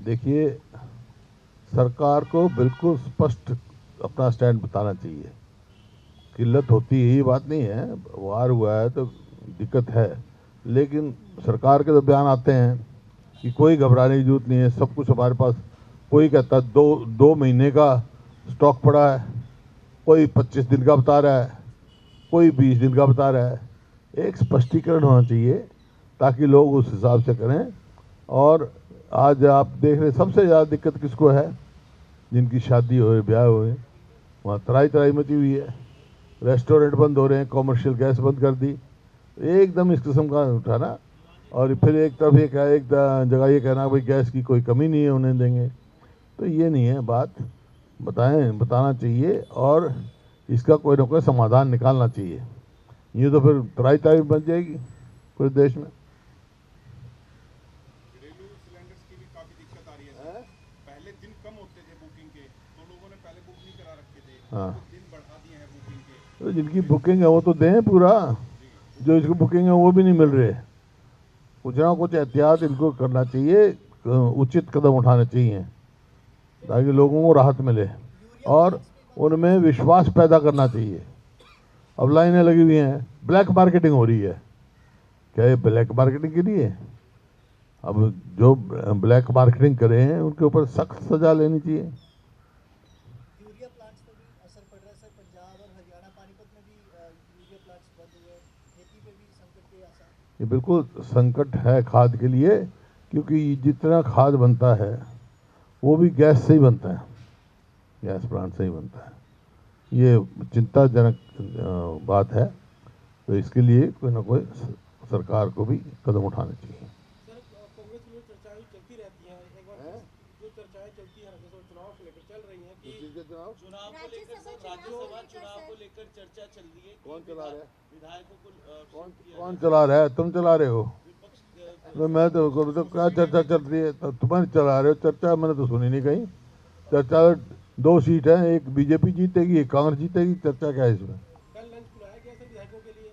देखिए, सरकार को बिल्कुल स्पष्ट अपना स्टैंड बताना चाहिए। किल्लत होती है, ये बात नहीं है, वार हुआ है तो दिक्कत है, लेकिन सरकार के तो बयान आते हैं कि कोई घबराने की जरूरत नहीं है, सब कुछ हमारे पास। कोई कहता है दो दो महीने का स्टॉक पड़ा है, कोई 25 दिन का बता रहा है, कोई 20 दिन का बता रहा है। एक स्पष्टीकरण होना चाहिए ताकि लोग उस हिसाब से करें। और आज आप देख रहे सबसे ज़्यादा दिक्कत किसको है? जिनकी शादी हो, ब्याह हुए, वहाँ तराई तराई मची हुई है। रेस्टोरेंट बंद हो रहे हैं, कॉमर्शियल गैस बंद कर दी, एकदम इस किस्म का उठाना। और फिर एक तरफ एक जगह ये कहना भाई गैस की कोई कमी नहीं है, होने देंगे। तो ये नहीं है बात, बताना चाहिए और इसका कोई ना कोई समाधान निकालना चाहिए। ये तो फिर तराई तराई बन जाएगी पूरे देश में। घरेलू सिलेंडर्स की भी काफी दिक्कत आ रही है सर। पहले दिन कम होते थे बुकिंग के, तो लोगों ने पहले बुक नहीं करा रखे थे, हाँ, तो दिन बढ़ा दिए हैं बुकिंग के। तो जिनकी बुकिंग है वो तो दें पूरा, जो इसकी बुकिंग है वो भी नहीं मिल रहे। कुछ ना कुछ एहतियात इनको करना चाहिए, उचित कदम उठाने चाहिए ताकि लोगों को राहत मिले और उनमें विश्वास पैदा करना चाहिए। अब लाइनें लगी हुई हैं, ब्लैक मार्केटिंग हो रही है। क्या ये ब्लैक मार्केटिंग के लिए? अब जो ब्लैक मार्केटिंग करे हैं उनके ऊपर सख्त सजा लेनी चाहिए। यूरिया प्लांट्स पर भी असर पड़ रहा है सर। पंजाब और हरियाणा पानीपत में भी यूरिया प्लांट्स बंद हुए हैं, खेती पे भी संकट के आसार। ये बिल्कुल संकट है खाद के लिए, क्योंकि जितना खाद बनता है वो भी गैस से ही बनता है, गैस प्लांट से ही बनता है। ये चिंताजनक बात है। तो इसके लिए कोई ना कोई सरकार को भी कदम उठाने चाहिए। सर कांग्रेस में चर्चाएं चलती रहती हैं, एक बार जो चर्चाएं चलती हैं जैसे चुनाव को लेकर चल रही हैं कि चुनाव को लेकर सर, राज्यसभा चुनाव को लेकर चर्चा चल रही है। कौन चला रहा है? विधायकों को कौन चला रहा है? तुम चला रहे हो? विपक्ष तो मैं तो क्या चर्चा चल रही है? तो तुम्हारी चला रहे हो चर्चा, मैंने तो सुनी नहीं कहीं। चर्चा 2 सीट है, एक बीजेपी जीतेगी, एक कांग्रेस जीतेगी, चर्चा क्या है इसमें? कल लंच बुलाया गया सर विधायकों के लिए,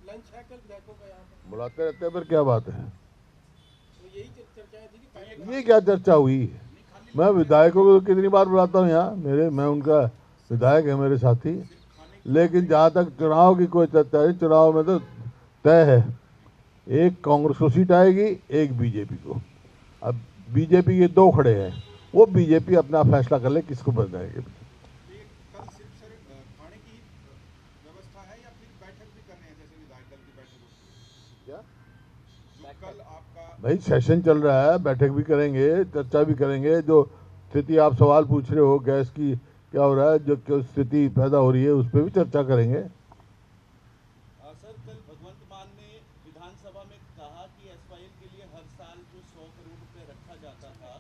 लंच है कल विधायकों का यहाँ पर, बुलाते रहते हैं, फिर क्या बात है? तो यही चर्चाएं थी कि ये क्या चर्चा हुई? मैं विधायकों को कितनी बार बुलाता हूँ यहाँ, मैं उनका विधायक है, मेरे साथी। लेकिन जहाँ तक चुनाव की कोई चर्चा है, चुनाव में तो तय है, एक कांग्रेस को सीट आएगी, एक बीजेपी को। अब बीजेपी के 2 खड़े हैं, वो बीजेपी अपना फैसला कर ले किसको बनाएगी। कल सिर्फ सर खाने की व्यवस्था है या फिर बैठक भी कर रहे हैं, जैसे विधायक दल की बैठक होती है? क्या जो कल आपका भाई सेशन चल रहा है, बैठक भी करेंगे, चर्चा भी करेंगे। जो स्थिति आप सवाल पूछ रहे हो गैस की, क्या हो रहा है, जो स्थिति पैदा हो रही है उस पर भी चर्चा करेंगे। सर कल भगवंत मान ने विधानसभा में कहा कि एसवाईएल के लिए हर साल जो 100 करोड़ रुपए रखा जाता था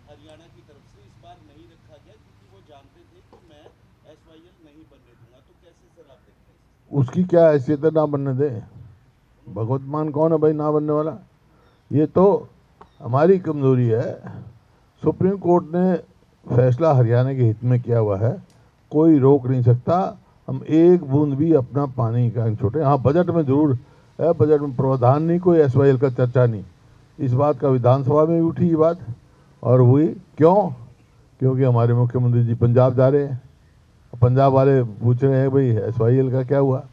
हरियाणा की तरफ से, इस बार नहीं रखा गया क्योंकि वो जानते थे कि मैं एसवाईएल नहीं बनने दूंगा। तो कैसे सर आप देखते हैं? उसकी क्या हैसियत है ना बनने दे? भगवत मान कौन है भाई ना बनने वाला? ये तो हमारी कमजोरी है। सुप्रीम कोर्ट ने फैसला हरियाणा के हित में किया हुआ है, कोई रोक नहीं सकता। हम एक बूंद भी अपना पानी का छोटे। हाँ, बजट में जरूर है, बजट में प्रावधान नहीं, कोई एसवाईएल का चर्चा नहीं। इस बात का विधानसभा में उठी ये बात, और हुई क्यों? क्योंकि हमारे मुख्यमंत्री जी पंजाब जा रहे हैं, पंजाब वाले पूछ रहे हैं भाई एसवाईएल का क्या हुआ।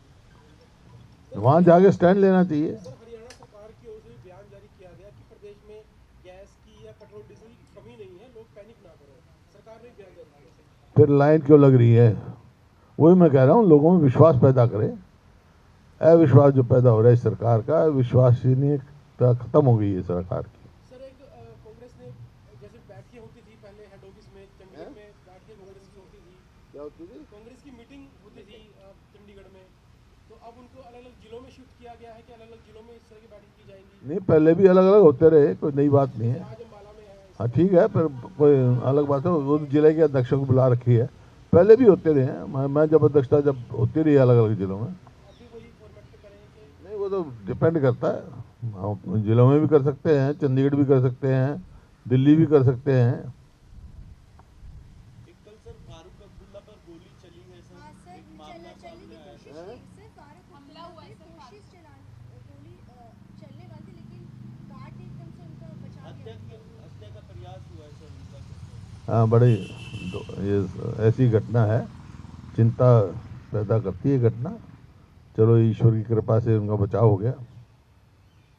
वहाँ जाके स्टैंड लेना चाहिए। सर हरियाणा सरकार की ओर से भी बयान जारी किया गया कि प्रदेश में गैस की या पेट्रोल डीजल की कमी नहीं है, लोग पैनिक ना करें। सरकार ने बयान जारी किया। फिर लाइन क्यों लग रही है? वही मैं कह रहा हूँ, लोगों में विश्वास पैदा करें। अविश्वास जो पैदा हो रहा है इस सरकार का, विश्वसनीयता खत्म हो गई है सरकार की। सर एक कांग्रेस ने जैसे बैठकें होती थी पहले हेड ऑफिस में चंडीगढ़ में, बैठकें कांग्रेस की होती थी, क्या होती थी? कांग्रेस की मीटिंग होती थी चंडीगढ़ में, तो अब उनको अलग अलग जिलों में शिफ्ट किया गया है कि अलग अलग जिलों में इस तरह की बैठक की जाएंगी? नहीं, पहले भी अलग अलग होते रहे, कोई नई बात नहीं है। आज अम्बाला में है, हाँ ठीक है, फिर कोई अलग बात है, वो जिले के अध्यक्षों को बुला रखी है। पहले भी होते रहे हैं, मैं जब अध्यक्षता जब होती रही अलग अलग जिलों में। अभी वही फॉर्मेट पे करें कि नहीं, वो तो डिपेंड करता है। हम जिलों में भी कर सकते हैं, चंडीगढ़ भी कर सकते हैं, दिल्ली भी कर सकते हैं। एक कल सर फारूक अब्दुल्ला पर गोली चली है सर, हाँ सर, एक मामला चलने सामने की आया कोशिश है। की सर, फारूक हमला हुआ है सर, कोशिश गोली चलने वाली थी, लेकिन काट एकदम से उनका बचा हत्या लिया। का प्रयास हुआ है सर। हाँ, बड़ी ये ऐसी घटना है, चिंता पैदा करती है घटना। चलो ईश्वर की कृपा से उनका बचाव हो गया,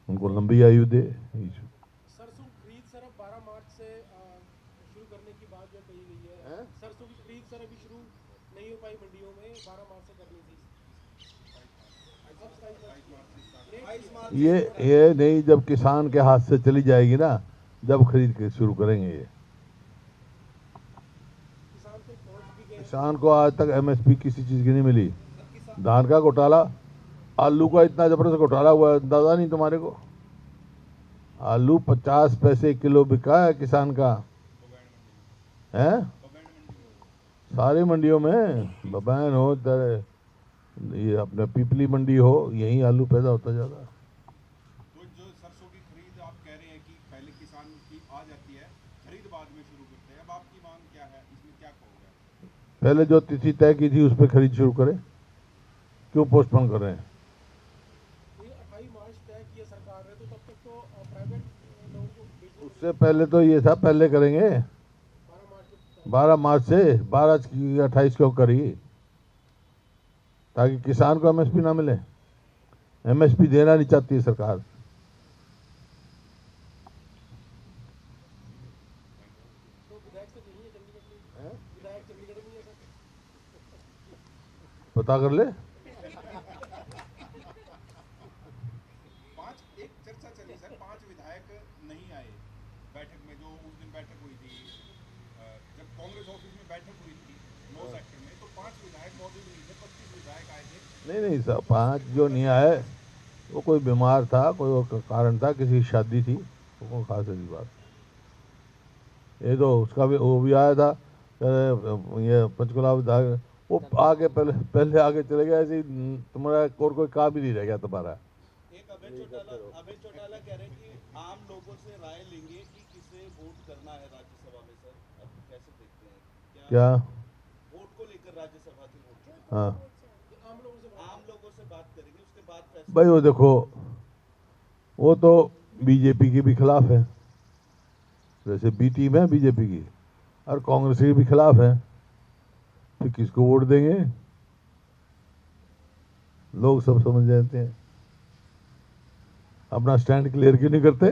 उनको लंबी आयु दे ईश्वर। सरसों की खरीद सर अब 12 मार्च से शुरू करने की बात जो कही गई है, सरसों की खरीद सर अभी शुरू नहीं हो पाई मंडियों में, 12 मार्च से करनी थी। ये नहीं, जब किसान के हाथ से चली जाएगी ना, जब खरीद के शुरू करेंगे ये। किसान तक पहुंच भी गए। किसान को आज तक एमएसपी किसी चीज की नहीं मिली। धान का घोटाला, आलू का इतना जबरदस्त घोटाला हुआ है, अंदाजा नहीं तुम्हारे को। आलू 50 पैसे किलो बिका है किसान का, है सारी मंडियों में, बबैन हो ये अपने पीपली मंडी हो, यही आलू पैदा होता जाता है। तो जो सरसों की खरीद आप कह रहे हैं कि पहले किसान की आ जाती है, खरीद बाद में शुरू करते हैं, अब आपकी मांग क्या है, इसमें क्या कहोगे? पहले जो तिथि तय की थी उस पर खरीद शुरू करें, क्यों पोस्टपोन कर रहे हैं? 28 मार्च तय किया सरकार ने, तो तब तक तो प्राइवेट लोगों को बेचने उससे पहले तो ये था, पहले करेंगे 12 मार्च से। 12 की 28 क्यों करी? ताकि किसान को एमएसपी ना मिले। एमएसपी देना नहीं चाहती है सरकार। तो विधायक तो यही है चंडीगढ़ में, विधायक चंडीगढ़ में ही है सर। पता कर ले। एक चर्चा चली सर, 5 विधायक नहीं आए बैठक में, जो उस दिन बैठक हुई थी, जब कांग्रेस ऑफिस में बैठक हुई थी 9 सेक्टर में, तो 5 विधायक मौजूद नहीं थे, 25 विधायक आए थे। नहीं सर, 5 जो नहीं आए वो कोई बीमार था, कोई वो कारण था, किसी की शादी थी, वो खास ऐसी बात। ये तो उसका भी, वो भी आया था, ये पंचकुला विधायक, वो आगे पहले आगे चले गए। ऐसे ही तुम्हारा और कोई काम ही नहीं रह गया तुम्हारा। एक अभय चौटाला कह रहे हैं कि आम लोगों से राय लेंगे कि किसे वोट करना है राज्यसभा में। सर अब कैसे देखते हैं क्या वोट को लेकर राज्यसभा के वोट? हाँ आम लोगों से बात करेंगे, उसके बाद फैसला। भाई, वो देखो, वो तो बीजेपी के भी खिलाफ है, जैसे बी टीम है बीजेपी की, और कांग्रेस के भी खिलाफ है, तो किसको वोट देंगे? लोग सब समझ जाते हैं। अपना स्टैंड क्लियर क्यों नहीं करते?